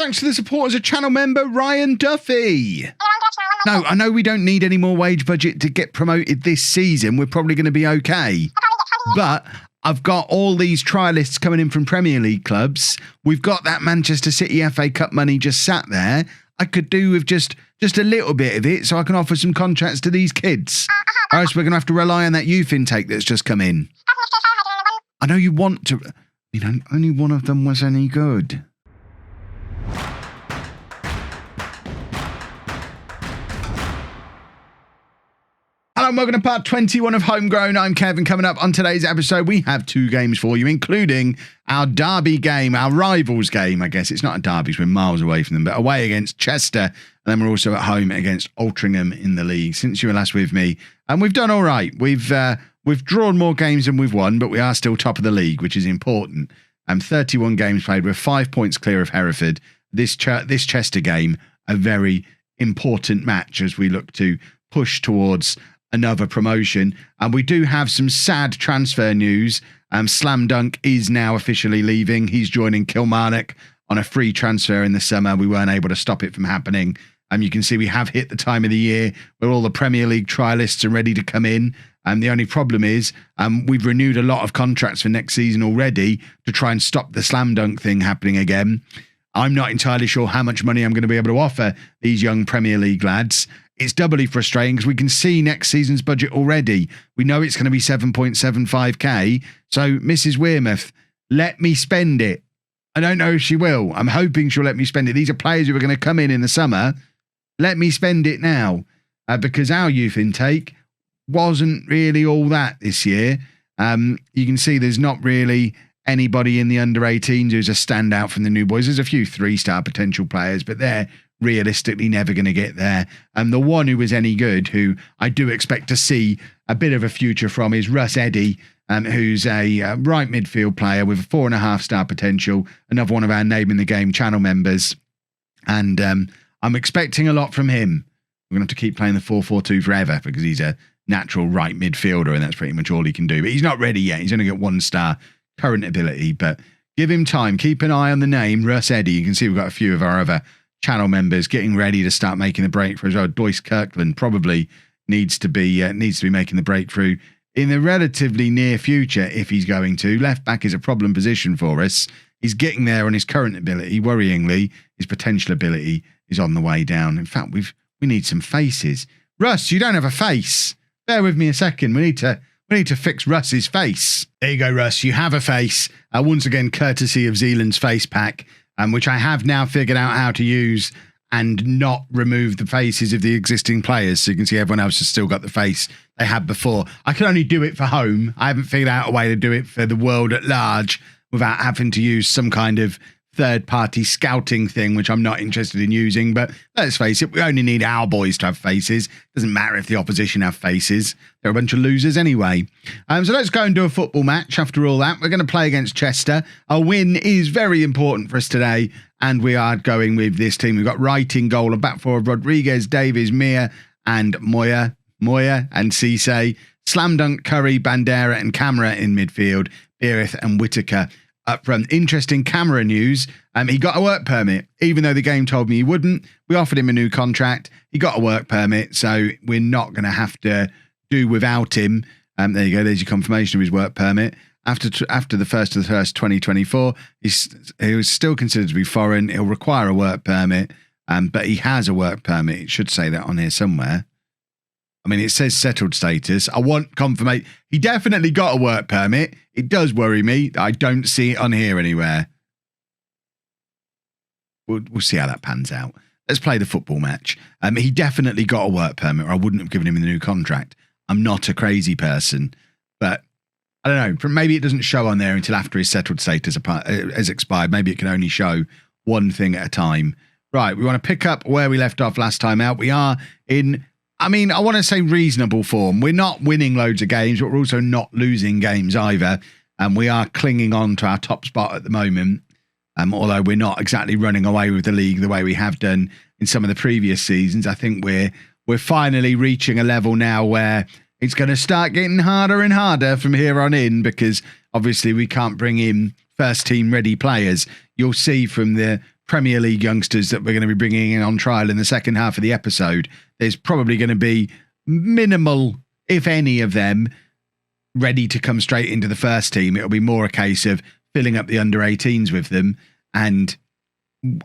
Thanks to the support as a channel member, Ryan Duffy. No, I know we don't need any more wage budget to get promoted this season. We're probably going to be okay. But I've got all these trialists coming in from Premier League clubs. We've got that Manchester City FA Cup money just sat there. I could do with just a little bit of it so I can offer some contracts to these kids. Or else we're going to have to rely on that youth intake that's just come in. I know you want to... You know, only one of them was any good. Hello and welcome to part 21 of Homegrown. I'm Kevin. Coming up on today's episode, we have two games for you, including our derby game, our rivals game. I guess it's not a derby, because we're miles away from them, but away against Chester. And then we're also at home against Altrincham in the league. Since you were last with me, and we've done all right. We've drawn more games than we've won, but we are still top of the league, which is important. 31 games played. We're 5 points clear of Hereford. This Chester game, a very important match as we look to push towards another promotion. And we do have some sad transfer news. Slam Dunk is now officially leaving. He's joining Kilmarnock on a free transfer in the summer. We weren't able to stop it from happening. You can see we have hit the time of the year where all the Premier League trialists are ready to come in. The only problem is we've renewed a lot of contracts for next season already to try and stop the Slam Dunk thing happening again. I'm not entirely sure how much money I'm going to be able to offer these young Premier League lads. It's doubly frustrating because we can see next season's budget already. We know it's going to be 7.75k. So, Mrs Wearmouth, let me spend it. I don't know if she will. I'm hoping she'll let me spend it. These are players who are going to come in the summer. Let me spend it now because our youth intake wasn't really all that this year. You can see there's not really anybody in the under-18s who's a standout from the new boys. There's a few three-star potential players, but they're realistically never going to get there. And the one who was any good, who I do expect to see a bit of a future from, is Russ Eddy, who's a right midfield player with a 4.5-star potential, another one of our Name in the Game channel members. And I'm expecting a lot from him. We're going to have to keep playing the 4-4-2 forever because he's a natural right midfielder and that's pretty much all he can do. But he's not ready yet. He's only got 1-star current ability, but give him time. Keep an eye on the name, Russ Eddy. You can see we've got a few of our other channel members getting ready to start making the breakthrough as well. Doyce Kirkland probably needs to be making the breakthrough in the relatively near future if he's going to. Left back is a problem position for us. He's getting there on his current ability. Worryingly, his potential ability is on the way down. In fact, we need some faces. Russ, you don't have a face. Bear with me a second. We need to fix Russ's face. There you go, Russ. You have a face. Once again, courtesy of Zealand's face pack, which I have now figured out how to use and not remove the faces of the existing players. So you can see everyone else has still got the face they had before. I can only do it for home. I haven't figured out a way to do it for the world at large without having to use some kind of third-party scouting thing, which I'm not interested in using. But let's face it, we only need our boys to have faces. Doesn't matter if the opposition have faces. They're a bunch of losers anyway. So let's go and do a football match. After all that, we're going to play against Chester. A win is very important for us today, and we are going with this team. We've got Wright in goal, a back four of Rodriguez, Davies, Mia, and Moya and Cisse. Slam Dunk, Curry, Bandera, and Camera in midfield. Beerith and Whitaker up front. Interesting camera news. He got a work permit, even though the game told me he wouldn't. We offered him a new contract. He got a work permit, so we're not going to have to do without him. There you go. There's your confirmation of his work permit. After the 1st of the 1st, 2024, he was still considered to be foreign. He'll require a work permit, but he has a work permit. It should say that on here somewhere. I mean, it says settled status. I want confirmation. He definitely got a work permit. It does worry me that I don't see it on here anywhere. We'll see how that pans out. Let's play the football match. He definitely got a work permit, or I wouldn't have given him the new contract. I'm not a crazy person, but I don't know. Maybe it doesn't show on there until after his settled status has expired. Maybe it can only show one thing at a time. Right, we want to pick up where we left off last time out. We are in... I mean, I want to say reasonable form. We're not winning loads of games, but we're also not losing games either. And we are clinging on to our top spot at the moment. Although we're not exactly running away with the league the way we have done in some of the previous seasons. I think we're finally reaching a level now where it's going to start getting harder and harder from here on in, because obviously we can't bring in first team ready players. You'll see from the Premier League youngsters that we're going to be bringing in on trial in the second half of the episode, there's probably going to be minimal, if any of them, ready to come straight into the first team. It'll be more a case of filling up the under-18s with them and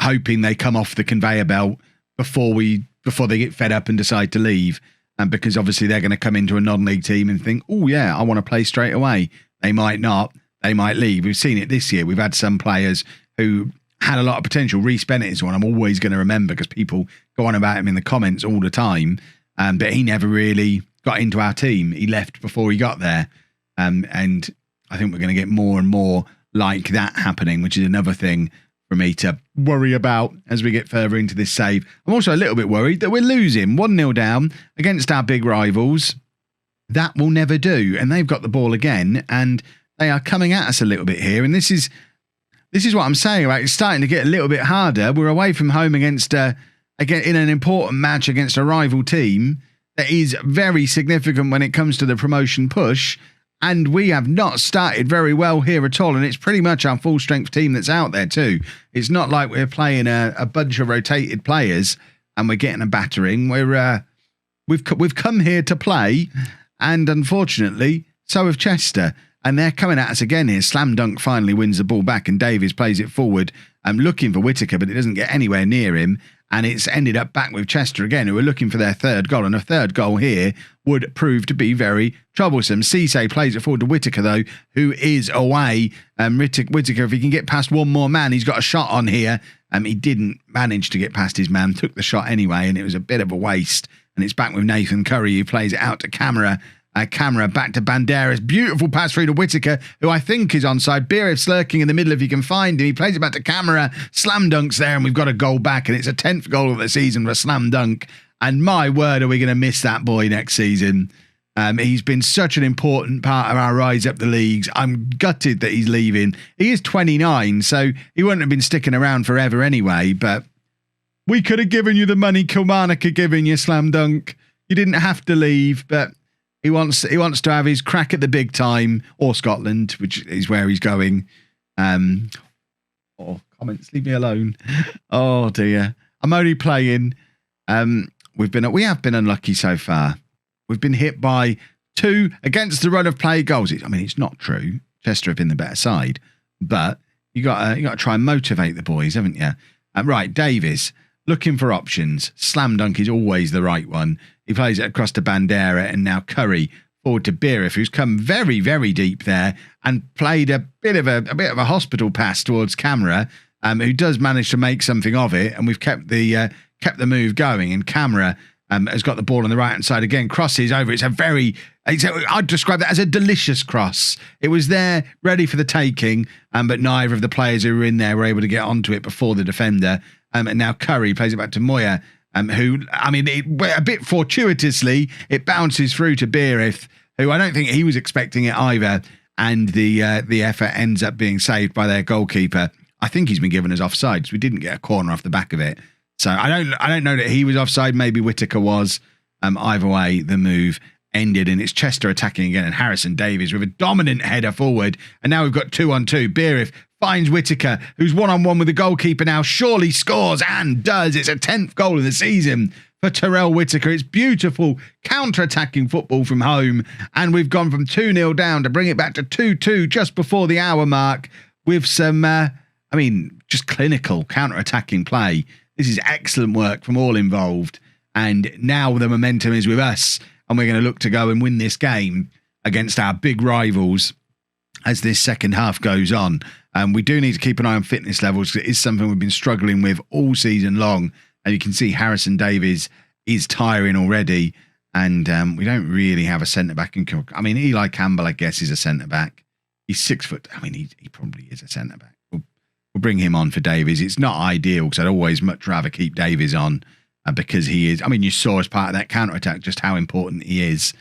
hoping they come off the conveyor belt before they get fed up and decide to leave. And because obviously they're going to come into a non-league team and think, oh yeah, I want to play straight away. They might not. They might leave. We've seen it this year. We've had some players who had a lot of potential. Reece Bennett is one I'm always going to remember because people go on about him in the comments all the time. But he never really got into our team. He left before he got there. And I think we're going to get more and more like that happening, which is another thing for me to worry about as we get further into this save. I'm also a little bit worried that we're losing 1-0 down against our big rivals. That will never do. And they've got the ball again and they are coming at us a little bit here. And this is what I'm saying about it's starting to get a little bit harder. We're away from home against again in an important match against a rival team that is very significant when it comes to the promotion push. And we have not started very well here at all. And it's pretty much our full strength team that's out there too. It's not like we're playing a bunch of rotated players and we're getting a battering. We've come here to play, and unfortunately, so have Chester. And they're coming at us again here. Slam Dunk finally wins the ball back and Davies plays it forward. I'm looking for Whittaker, but it doesn't get anywhere near him. And it's ended up back with Chester again, who are looking for their third goal. And a third goal here would prove to be very troublesome. Cisse plays it forward to Whittaker, though, who is away. Whittaker, if he can get past one more man, he's got a shot on here. He didn't manage to get past his man, took the shot anyway, and it was a bit of a waste. And it's back with Nathan Curry, who plays it out to Camera. Camera back to Banderas. Beautiful pass through to Whittaker, who I think is onside. Beerif's lurking in the middle if he can find him. He plays it back to Camera. Slam Dunk's there, and we've got a goal back, and it's a 10th goal of the season for Slam Dunk. And my word, are we going to miss that boy next season? He's been such an important part of our rise up the leagues. I'm gutted that he's leaving. He is 29, so he wouldn't have been sticking around forever anyway, but we could have given you the money Kilmarnock had given you, Slam Dunk. You didn't have to leave, but He wants to have his crack at the big time, or Scotland, which is where he's going. Comments, leave me alone. Oh dear, I'm only playing. We have been unlucky so far. We've been hit by 2 against the run of play goals. It's not true. Chester have been the better side, but you got to try and motivate the boys, haven't you? Right, Davies looking for options. Slam Dunk is always the right one. He plays it across to Bandera, and now Curry forward to Beerif, who's come very, very deep there and played a bit of a hospital pass towards Camera, who does manage to make something of it, and we've kept the move going. And Camera has got the ball on the right hand side again, crosses over. I'd describe that as a delicious cross. It was there, ready for the taking, but neither of the players who were in there were able to get onto it before the defender. And now Curry plays it back to Moya, who, a bit fortuitously, it bounces through to Beerif, who I don't think he was expecting it either. And the effort ends up being saved by their goalkeeper. I think he's been given as offside because we didn't get a corner off the back of it. So I don't know that he was offside. Maybe Whittaker was. Either way, the move ended, and it's Chester attacking again, and Harrison Davies with a dominant header forward. And now we've got 2-on-2. Beerif finds Whittaker, who's 1-on-1 with the goalkeeper now. Surely scores, and does. It's a 10th goal of the season for Terrell Whittaker. It's beautiful counter-attacking football from home, and we've gone from 2-0 down to bring it back to 2-2 just before the hour mark with some, just clinical counter-attacking play. This is excellent work from all involved, and now the momentum is with us, and we're going to look to go and win this game against our big rivals as this second half goes on. We do need to keep an eye on fitness levels because it is something we've been struggling with all season long. And you can see Harrison Davies is tiring already. And we don't really have a centre-back. Eli Campbell, I guess, is a centre-back. He's 6 foot. He probably is a centre-back. We'll bring him on for Davies. It's not ideal because I'd always much rather keep Davies on because he is. You saw as part of that counter-attack just how important he is.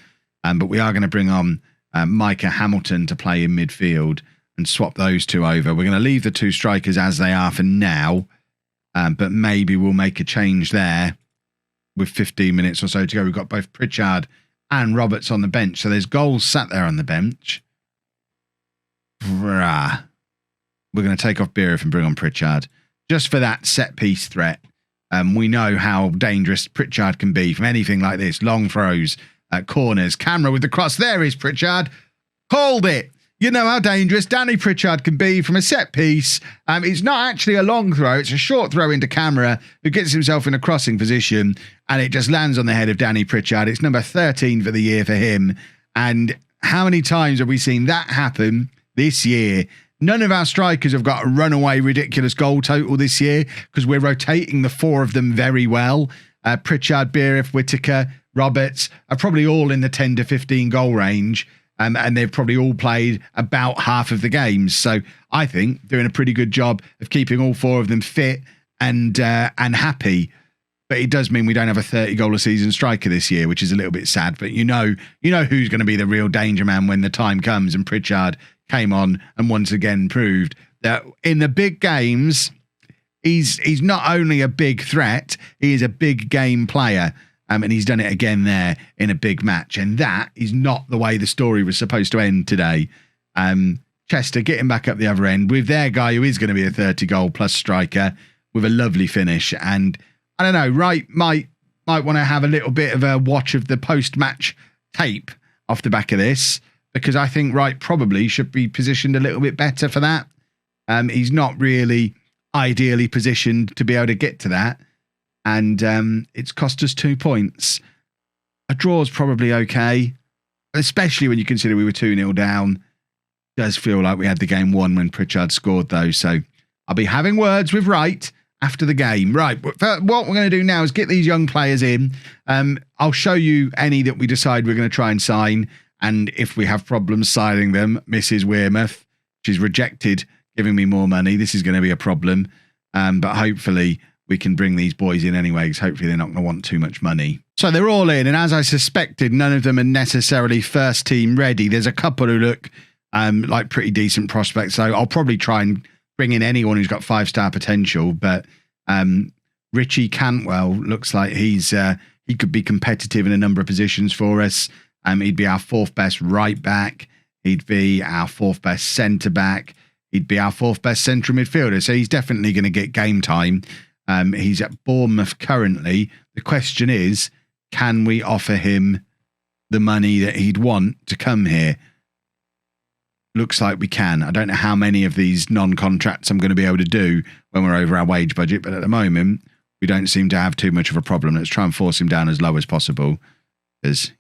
But we are going to bring on Micah Hamilton to play in midfield and swap those two over. We're going to leave the 2 strikers as they are for now, but maybe we'll make a change there with 15 minutes or so to go. We've got both Pritchard and Roberts on the bench, so there's goals sat there on the bench. We're going to take off Beerif and bring on Pritchard. just for that set-piece threat. We know how dangerous Pritchard can be from anything like this. Long throws, corners, camera with the cross. There is Pritchard. Called it. You know how dangerous Danny Pritchard can be from a set piece. It's not actually a long throw. It's a short throw into camera who gets himself in a crossing position and it just lands on the head of Danny Pritchard. It's number 13 for the year for him. And how many times have we seen that happen this year? None of our strikers have got a runaway ridiculous goal total this year because we're rotating the four of them very well. Pritchard, Beerif, Whittaker, Roberts are probably all in the 10 to 15 goal range. And they've probably all played about half of the games. So I think doing a pretty good job of keeping all four of them fit and happy. But it does mean we don't have a 30 goal a season striker this year, which is a little bit sad. But you know who's going to be the real danger man when the time comes. And Pritchard came on and once again proved that in the big games, he's not only a big threat, he is a big game player. And he's done it again there in a big match. And that is not the way the story was supposed to end today. Chester getting back up the other end with their guy who is going to be a 30 goal plus striker with a lovely finish. And I don't know, Wright might want to have a little bit of a watch of the post-match tape off the back of this, because I think Wright probably should be positioned a little bit better for that. He's not really ideally positioned to be able to get to that. And it's cost us 2 points. A draw's probably okay, especially when you consider we were 2-0 down. Does feel like we had the game won when Pritchard scored, though. So I'll be having words with Wright after the game. Right, what we're going to do now is get these young players in. I'll show you any that we decide we're going to try and sign. And if we have problems signing them, Mrs Wearmouth, she's rejected giving me more money. This is going to be a problem. But hopefully we can bring these boys in anyway, because hopefully they're not going to want too much money. So they're all in, and as I suspected, none of them are necessarily first team ready. There's a couple who look like pretty decent prospects, so I'll probably try and bring in anyone who's got 5-star potential. But Richie Cantwell looks like he could be competitive in a number of positions for us. He'd be our 4th best right back. He'd be our 4th best centre back. He'd be our 4th best central midfielder. So he's definitely going to get game time. He's at Bournemouth currently. The question is, can we offer him the money that he'd want to come here? Looks like we can. I don't know how many of these non-contracts I'm going to be able to do when we're over our wage budget, but at the moment, we don't seem to have too much of a problem. Let's try and force him down as low as possible, because,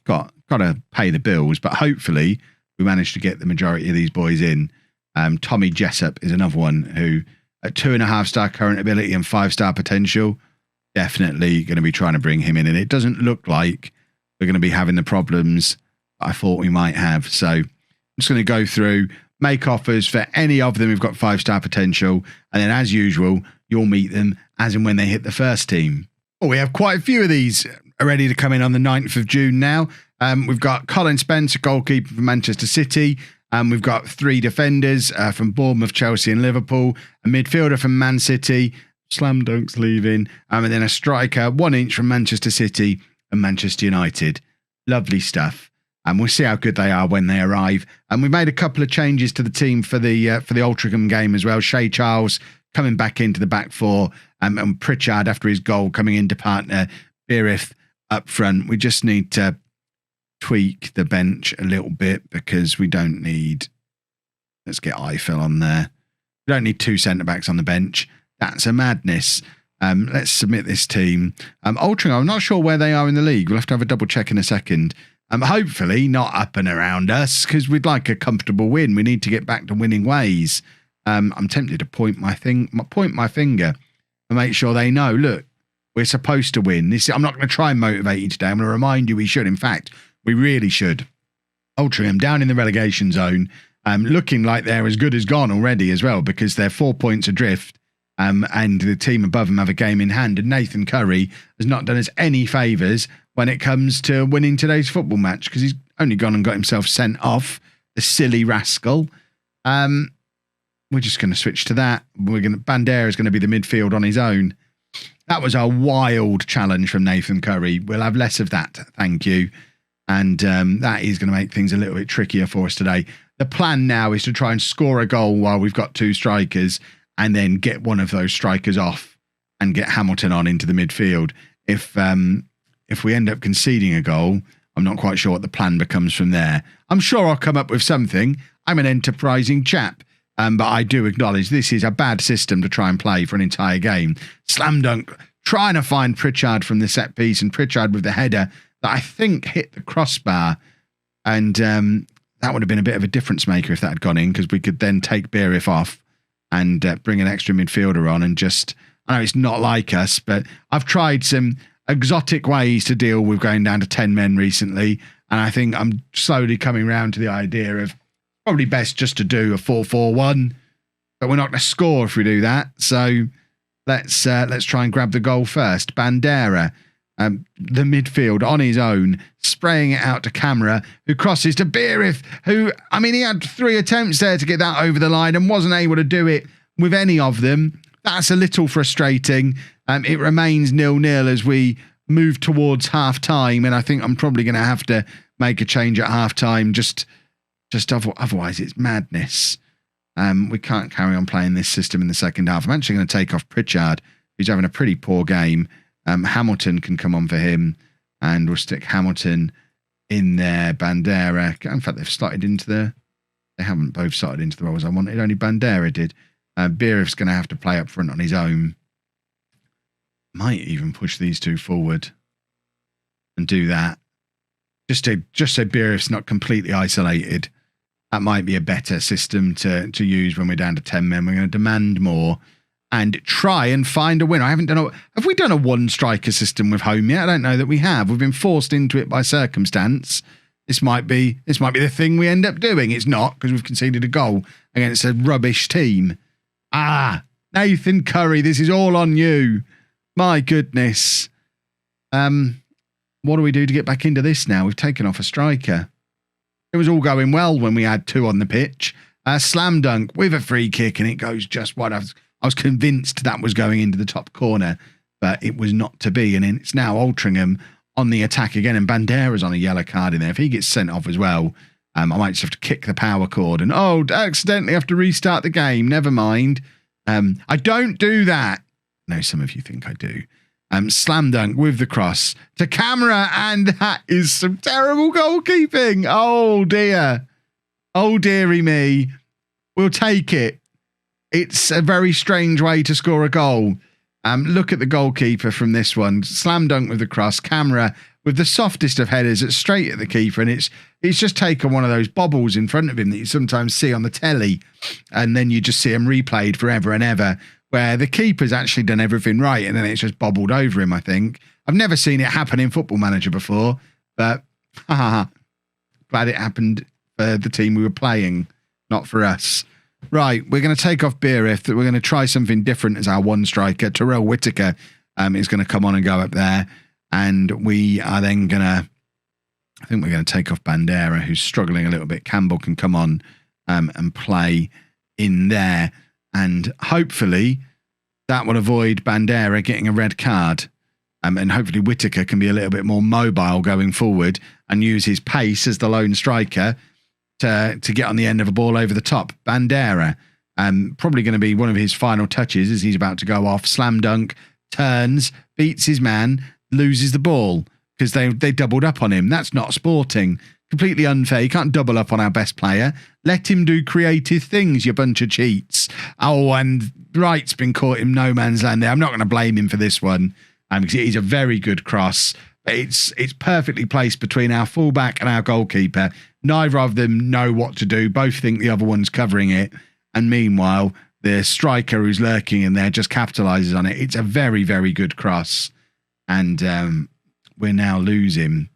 got to pay the bills, but hopefully we managed to get the majority of these boys in. Tommy Jessup is another one who, at 2.5-star current ability and 5-star potential, definitely going to be trying to bring him in. And it doesn't look like we're going to be having the problems I thought we might have. So I'm just going to go through, make offers for any of them who've got 5-star potential. And then as usual, you'll meet them as and when they hit the first team. Well, we have quite a few of these are ready to come in on the 9th of June now. We've got Colin Spence, goalkeeper for Manchester City. We've got 3 defenders from Bournemouth, Chelsea and Liverpool, a midfielder from Man City, Slam Dunk's leaving, and then a striker, 1 inch from Manchester City and Manchester United. Lovely stuff. And we'll see how good they are when they arrive. And we made a couple of changes to the team for the Altrincham game as well. Shay Charles coming back into the back 4, and Pritchard after his goal coming in to partner Beerif up front. We just need to tweak the bench a little bit, because we don't need, let's get Eiffel on there. We don't need 2 centre-backs on the bench. That's a madness. Let's submit this team. Altrincham, I'm not sure where they are in the league. We'll have to have a double check in a second. Hopefully not up and around us, because we'd like a comfortable win. We need to get back to winning ways. I'm tempted to point my finger and make sure they know, look, we're supposed to win. I'm not going to try and motivate you today. I'm going to remind you we should. In fact, we really should. Altrincham down in the relegation zone, looking like they're as good as gone already as well, because they're 4 points adrift, and the team above them have a game in hand. And Nathan Curry has not done us any favours when it comes to winning today's football match, because he's only gone and got himself sent off, the silly rascal. We're just going to switch to that. Bandera is going to be the midfield on his own. That was a wild challenge from Nathan Curry. We'll have less of that, thank you. And that is going to make things a little bit trickier for us today. The plan now is to try and score a goal while we've got 2 strikers and then get one of those strikers off and get Hamilton on into the midfield. If we end up conceding a goal, I'm not quite sure what the plan becomes from there. I'm sure I'll come up with something. I'm an enterprising chap. But I do acknowledge this is a bad system to try and play for an entire game. Slam dunk, trying to find Pritchard from the set piece, and Pritchard with the header that I think hit the crossbar. And that would have been a bit of a difference maker if that had gone in, because we could then take Bearif off and bring an extra midfielder on and just... I know it's not like us, but I've tried some exotic ways to deal with going down to 10 men recently, and I think I'm slowly coming around to the idea of probably best just to do a 4-4-1, but we're not going to score if we do that. So let's try and grab the goal first. Bandera, the midfield on his own, spraying it out to Camera, who crosses to Bearif, who, I mean, he had 3 attempts there to get that over the line and wasn't able to do it with any of them. That's a little frustrating. It remains 0-0 as we move towards half-time, and I think I'm probably going to have to make a change at half-time, just otherwise it's madness. We can't carry on playing this system in the second half. I'm actually going to take off Pritchard, who's having a pretty poor game. Hamilton can come on for him, and we'll stick Hamilton in there. Bandera, in fact, they've started into the... They haven't both started into the roles I wanted. Only Bandera did. Bearif's going to have to play up front on his own. Might even push these two forward and do that. Just so Bearif's not completely isolated. That might be a better system to use when we're down to 10 men. We're going to demand more and try and find a winner. Have we done a one striker system with Home yet? I don't know that we have. We've been forced into it by circumstance. This might be the thing we end up doing. It's not, because we've conceded a goal against a rubbish team. Nathan Curry, this is all on you. My goodness. What do we do to get back into this now? We've taken off a striker. It was all going well when we had 2 on the pitch. Slam dunk with a free kick, and it goes just wide. I was convinced that was going into the top corner, but it was not to be. And it's now Altrincham on the attack again, and Bandera's on a yellow card in there. If he gets sent off as well, I might just have to kick the power cord and, accidentally have to restart the game. Never mind. I don't do that. No, some of you think I do. Slam dunk with the cross to Camera, and that is some terrible goalkeeping. Oh, dear. Oh, dearie me. We'll take it. It's a very strange way to score a goal. Look at the goalkeeper from this one. Slam dunk with the cross. Camera with the softest of headers straight at the keeper, and it's just taken one of those bobbles in front of him that you sometimes see on the telly, and then you just see them replayed forever and ever, where the keeper's actually done everything right, and then it's just bobbled over him, I think. I've never seen it happen in Football Manager before, but glad it happened for the team we were playing, not for us. Right, we're going to take off Bearif. We're going to try something different as our one striker. Terrell Whitaker is going to come on and go up there. And we are then going to... I think we're going to take off Bandera, who's struggling a little bit. Campbell can come on and play in there. And hopefully that will avoid Bandera getting a red card. And hopefully Whitaker can be a little bit more mobile going forward and use his pace as the lone striker to get on the end of a ball over the top. Bandera, probably going to be one of his final touches as he's about to go off. Slam dunk, turns, beats his man, loses the ball because they doubled up on him. That's not sporting. Completely unfair. You can't double up on our best player. Let him do creative things, you bunch of cheats. Oh, and Wright's been caught in no man's land there. I'm not going to blame him for this one because it is a very good cross. But it's perfectly placed between our fullback and our goalkeeper. Neither of them know what to do. Both think the other one's covering it. And meanwhile, the striker who's lurking in there just capitalises on it. It's a very, very good cross. And we're now losing.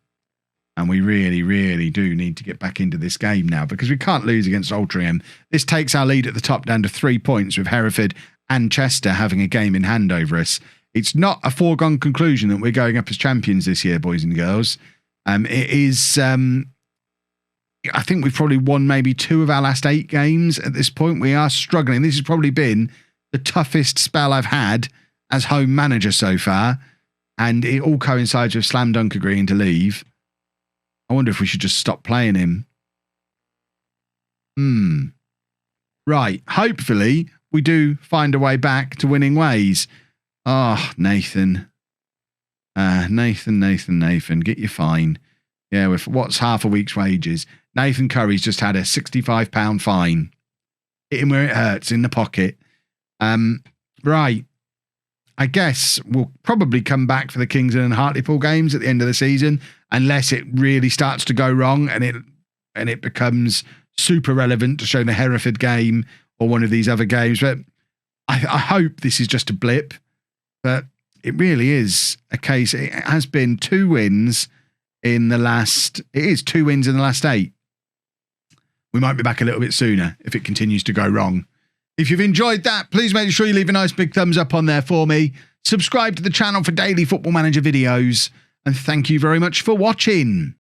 And we really, really do need to get back into this game now because we can't lose against Altrincham. This takes our lead at the top down to 3 points with Hereford and Chester having a game in hand over us. It's not a foregone conclusion that we're going up as champions this year, boys and girls. It is... I think we've probably won maybe 2 of our last 8 games at this point. We are struggling. This has probably been the toughest spell I've had as home manager so far. And it all coincides with Slam Dunk agreeing to leave. I wonder if we should just stop playing him. Right. Hopefully we do find a way back to winning ways. Oh, Nathan. Nathan, get your fine. Yeah, with what's half a week's wages. Nathan Curry's just had a £65 fine. Hit him where it hurts, in the pocket. Right. I guess we'll probably come back for the Kingston and Hartlepool games at the end of the season, unless it really starts to go wrong and it becomes super relevant to show the Hereford game or one of these other games. But I hope this is just a blip. But it really is a case. It has been 2 wins in the last. It is 2 wins in the last 8. We might be back a little bit sooner if it continues to go wrong. If you've enjoyed that, please make sure you leave a nice big thumbs up on there for me. Subscribe to the channel for daily Football Manager videos. And thank you very much for watching.